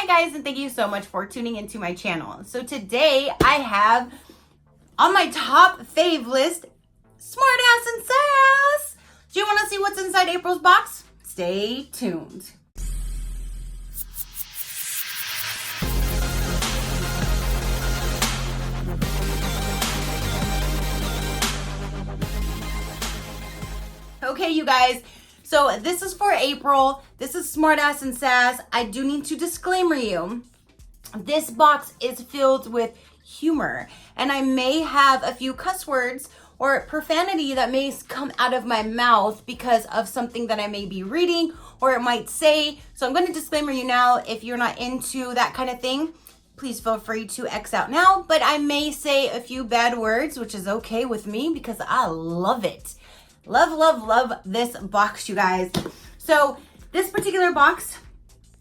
guys, and thank you so much for tuning into my channel. So today I have on my top fave list, Smartass and Sass. Do you want to see what's inside April's box? Stay tuned. Okay, you guys, so this is for April. This is Smartass and Sass. I do need to disclaimer you. This box is filled with humor, and I may have a few cuss words or profanity that may come out of my mouth because of something that I may be reading or it might say. So I'm going to disclaimer you now. If you're not into that kind of thing, please feel free to X out now. But I may say a few bad words, which is okay with me because I love it. Love, love, love this box, you guys. So this particular box,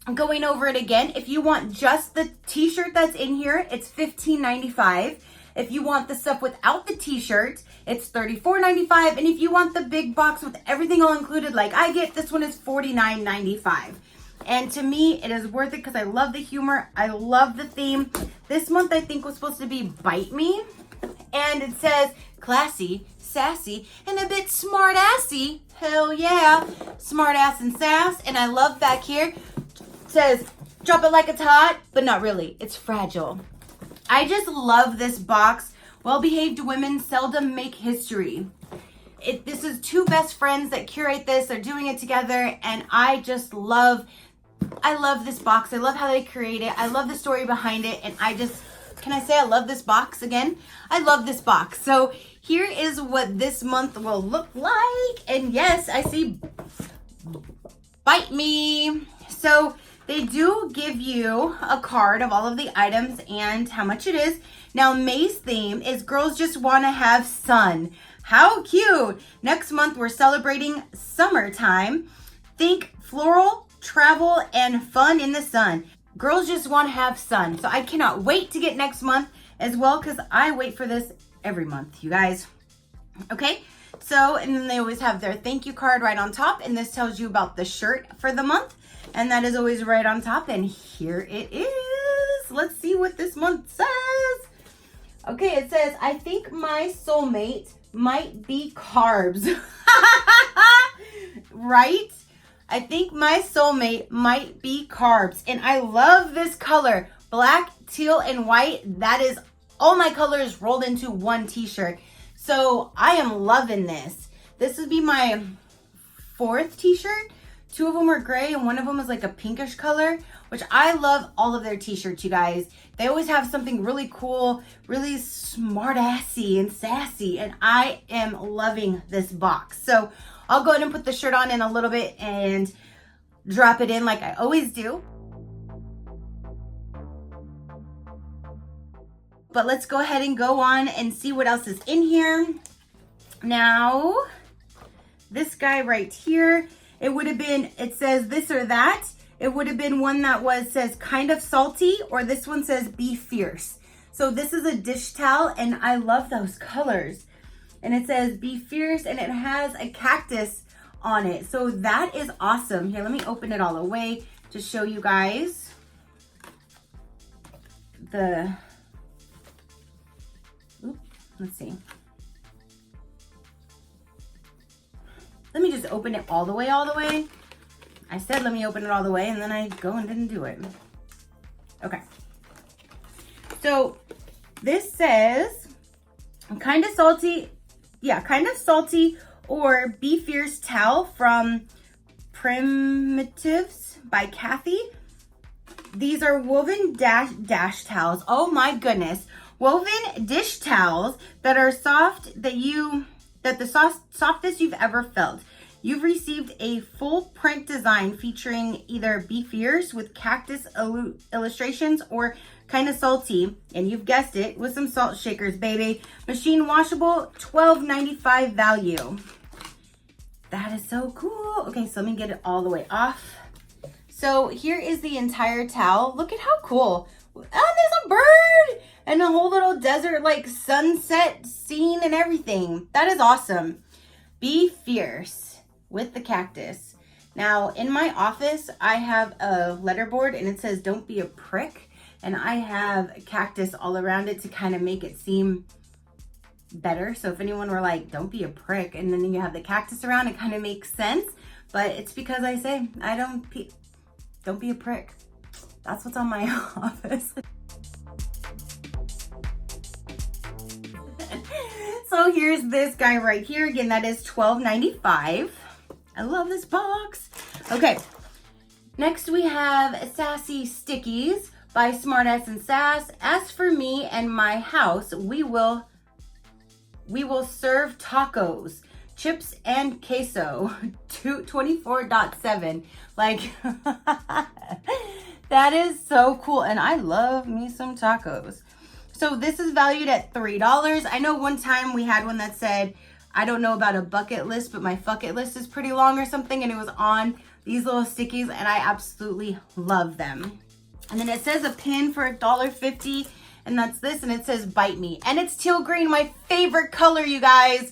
I'm going over it again. If you want just the t-shirt that's in here, it's $15.95. If you want the stuff without the t-shirt, it's $34.95. And if you want the big box with everything all included like I get, this one is $49.95. And to me, it is worth it because I love the humor. I love the theme. This month, I think, was supposed to be Bite Me. And it says classy, sassy, and a bit smart-assy. Hell yeah. Smartass and Sass. And I love back here, it says, drop it like it's hot, but not really. It's fragile. I just love this box. Well-behaved women seldom make history. This is two best friends that curate this. They're doing it together, and I love this box. I love how they create it. I love the story behind it, and can I say I love this box again? I love this box. So here is what this month will look like. And yes, I see Bite Me. So they do give you a card of all of the items and how much it is. Now, May's theme is Girls Just Want to Have Sun. How cute. Next month, we're celebrating summertime. Think floral, travel, and fun in the sun. Girls just want to have sun. So I cannot wait to get next month as well because I wait for this every month, you guys. Okay, so, and then they always have their thank you card right on top. And this tells you about the shirt for the month. And that is always right on top. And here it is. Let's see what this month says. Okay, it says, I think my soulmate might be carbs. Right? I think my soulmate might be carbs. And I love this color. Black, teal, and white. That is all my colors rolled into one t-shirt. So I am loving this. This would be my fourth t-shirt. Two of them were gray and one of them was like a pinkish color, which I love all of their t-shirts, you guys. They always have something really cool, really smart-assy and sassy, and I am loving this box. So I'll go ahead and put the shirt on in a little bit and drop it in like I always do. But let's go ahead and go on and see what else is in here. Now, this guy right here, it would have been, it says this or that. It would have been one that says kind of salty, or this one says be fierce. So this is a dish towel, and I love those colors. And it says be fierce, and it has a cactus on it. So that is awesome. Here, let me open it all the way to show you guys let's see. Let me just open it all the way. I said let me open it all the way, and then I go and didn't do it. Okay. So this says kind of salty. Yeah, kind of salty or be fierce towel from Primitives by Kathy. These are woven dash towels. Oh my goodness. Woven dish towels that are soft, the softest you've ever felt. You've received a full print design featuring either Be Fierce with cactus illustrations or kind of salty, and you've guessed it, with some salt shakers, baby. Machine washable, $12.95 value. That is so cool. Okay, so let me get it all the way off. So here is the entire towel. Look at how cool. Oh, there's a bird and a whole little desert like sunset scene and everything. That is awesome. Be Fierce with the cactus. Now, in my office, I have a letterboard and it says, "Don't be a prick." And I have a cactus all around it to kind of make it seem better. So if anyone were like, "Don't be a prick," and then you have the cactus around, it kind of makes sense. But it's because I say, don't be a prick. That's what's on my office. So here's this guy right here. Again, that is $12.95. I love this box. Okay, next we have Sassy Stickies by Smartass Sass. As for me and my house, we will serve tacos, chips and queso. 24.7. Like, that is so cool. And I love me some tacos. So this is valued at $3. I know one time we had one that said, "I don't know about a bucket list, but my bucket list is pretty long," or something. And it was on these little stickies and I absolutely love them. And then it says a pin for $1.50. And that's this, and it says "Bite Me." And it's teal green, my favorite color, you guys.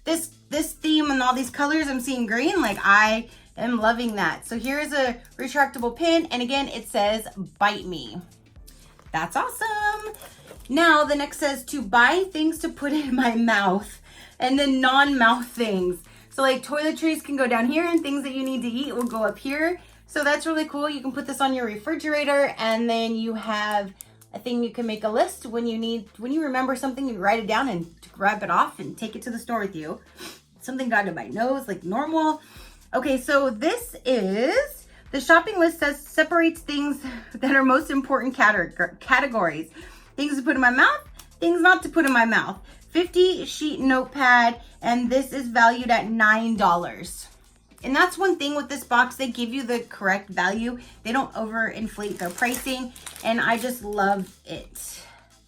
This theme and all these colors, I'm seeing green. Like, I am loving that. So here's a retractable pin, and again, it says "Bite Me." That's awesome. Now, the next says to buy things to put in my mouth, and then non-mouth things. So like toiletries can go down here, and things that you need to eat will go up here. So that's really cool. You can put this on your refrigerator, and then you have a thing you can make a list when you remember something, you write it down and grab it off and take it to the store with you. Something got in my nose, like normal. Okay, so this is, the shopping list says separates things that are most important categories. Things to put in my mouth, things not to put in my mouth. 50 sheet notepad, and this is valued at $9. And that's one thing with this box, they give you the correct value. They don't overinflate their pricing, and I just love it.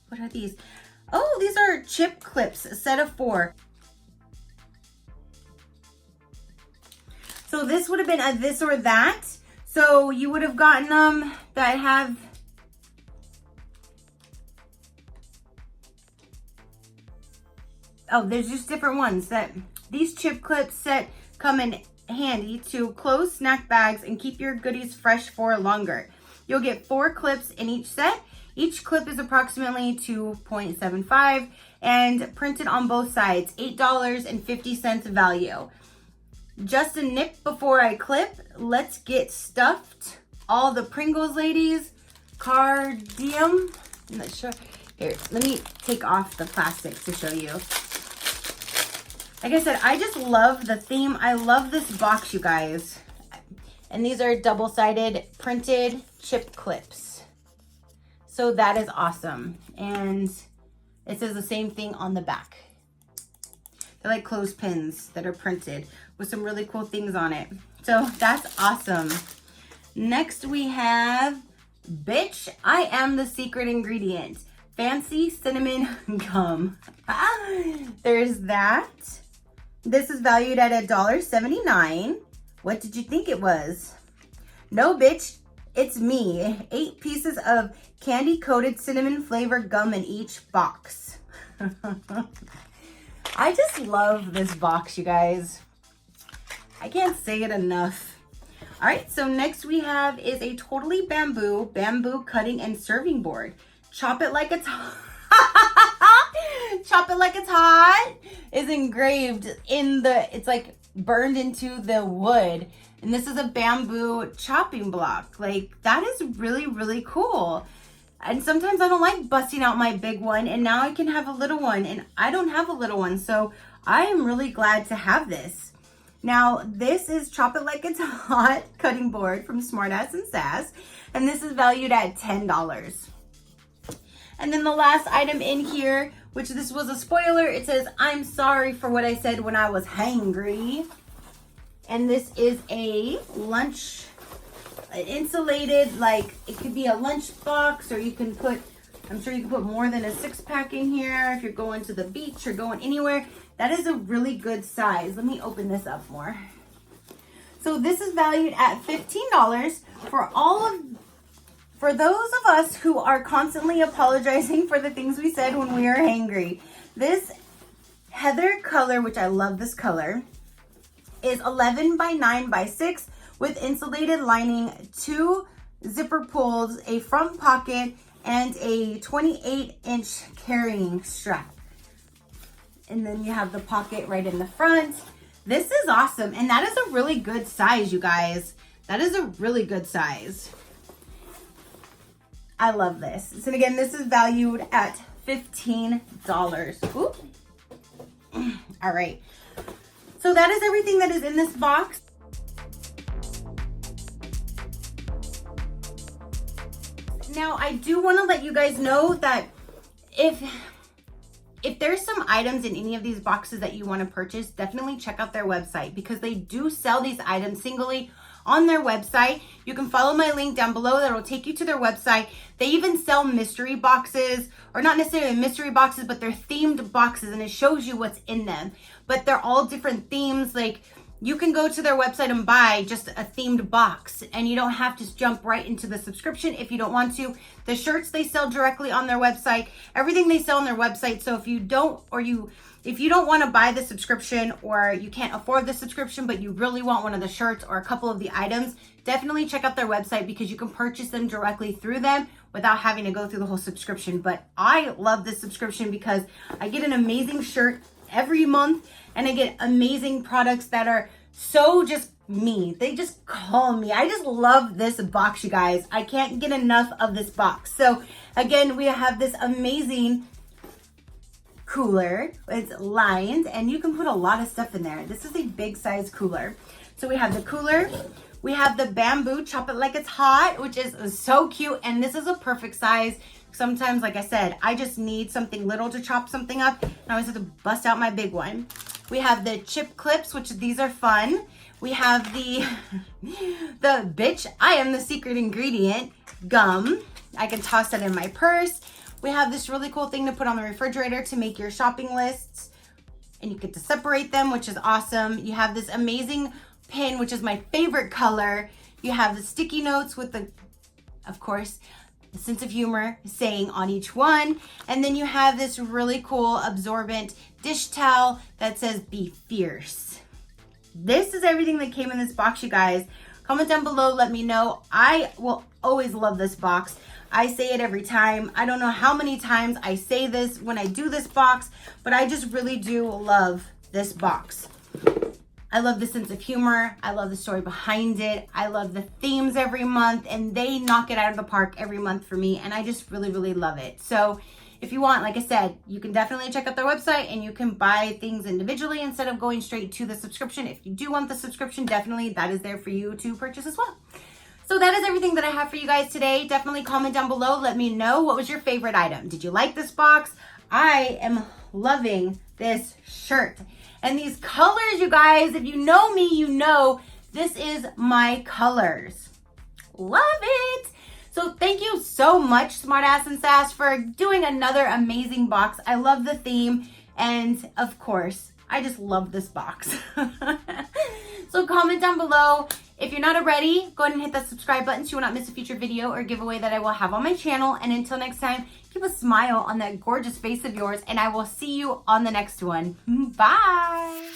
What are these? Oh, these are chip clips, a set of 4. So this would have been a this or that. So you would have gotten them that have, oh, there's just different ones. That these chip clips set come in handy to close snack bags and keep your goodies fresh for longer. You'll get 4 clips in each set. Each clip is approximately 2.75 and printed on both sides. $8.50 value. Just a nip before I clip. Let's get stuffed. All the Pringles ladies. Cardium. I'm not sure. Here, let me take off the plastic to show you. Like I said, I just love the theme. I love this box, you guys. And these are double-sided printed chip clips. So that is awesome. And it says the same thing on the back. They're like clothespins that are printed with some really cool things on it. So that's awesome. Next we have, Bitch, I Am the Secret Ingredient. Fancy cinnamon gum. There's that. This is valued at $1.79. What did you think it was? No, bitch, it's me. 8 pieces of candy-coated cinnamon flavored gum in each box. I just love this box, you guys. I can't say it enough. All right, so next we have is a Totally bamboo cutting and serving board. Chop it like it's hot. Chop it like it's hot is engraved in the, it's like burned into the wood. And this is a bamboo chopping block. Like, that is really, really cool. And sometimes I don't like busting out my big one, and now I can have a little one, and I don't have a little one. So I am really glad to have this. Now, this is Chop It Like It's Hot cutting board from Smartass Sass, and this is valued at $10. And then the last item in here, which this was a spoiler, it says, I'm sorry for what I said when I was hangry. And this is a lunch, insulated, like it could be a lunch box, or you can put, I'm sure you can put more than a 6-pack in here if you're going to the beach or going anywhere. That is a really good size. Let me open this up more. So this is valued at $15 for those of us who are constantly apologizing for the things we said when we are hangry. This heather color, which I love this color, is 11 by 9 by 6 with insulated lining, 2 zipper pulls, a front pocket, and a 28-inch carrying strap. And then you have the pocket right in the front. This is awesome, and that is a really good size, you guys. That is a really good size. I love this. So again, this is valued at $15. Ooh. All right. So that is everything that is in this box. Now, I do want to let you guys know that if there's some items in any of these boxes that you want to purchase, definitely check out their website because they do sell these items singly on their website. You can follow my link down below that will take you to their website. They even sell mystery boxes, or not necessarily mystery boxes, but they're themed boxes, and it shows you what's in them. But they're all different themes. Like, you can go to their website and buy just a themed box, and you don't have to jump right into the subscription if you don't want to. The shirts they sell directly on their website, everything they sell on their website. So if you don't want to buy the subscription, or you can't afford the subscription, but you really want one of the shirts or a couple of the items, definitely check out their website because you can purchase them directly through them without having to go through the whole subscription. But I love this subscription because I get an amazing shirt every month, and I get amazing products that are so just me. They just call me. I just love this box, you guys. I can't get enough of this box. So again, we have this amazing cooler. It's lined, and you can put a lot of stuff in there. This is a big size cooler. So we have the cooler. We have the bamboo chop it like it's hot, which is so cute. And this is a perfect size. Sometimes, like I said, I just need something little to chop something up, and I always have to bust out my big one. We have the chip clips, which these are fun. We have the bitch, I am the secret ingredient, gum. I can toss that in my purse. We have this really cool thing to put on the refrigerator to make your shopping lists, and you get to separate them, which is awesome. You have this amazing pin, which is my favorite color. You have the sticky notes with the, of course, the sense of humor saying on each one. And then you have this really cool absorbent dish towel that says be fierce. This is everything that came in this box, you guys. Comment down below, let me know. I will always love this box. I say it every time. I don't know how many times I say this when I do this box, but I just really do love this box. I love the sense of humor. I love the story behind it. I love the themes every month, and they knock it out of the park every month for me, and I just really, really love it. So if you want, like I said, you can definitely check out their website, and you can buy things individually instead of going straight to the subscription. If you do want the subscription, definitely that is there for you to purchase as well. So that is everything that I have for you guys today. Definitely comment down below. Let me know, what was your favorite item? Did you like this box? I am loving this shirt. And these colors, you guys, if you know me, you know this is my colors. Love it. So thank you so much, Smartass and Sass, for doing another amazing box. I love the theme. And of course, I just love this box. So comment down below. If you're not already, go ahead and hit that subscribe button so you will not miss a future video or giveaway that I will have on my channel. And until next time, keep a smile on that gorgeous face of yours, and I will see you on the next one. Bye.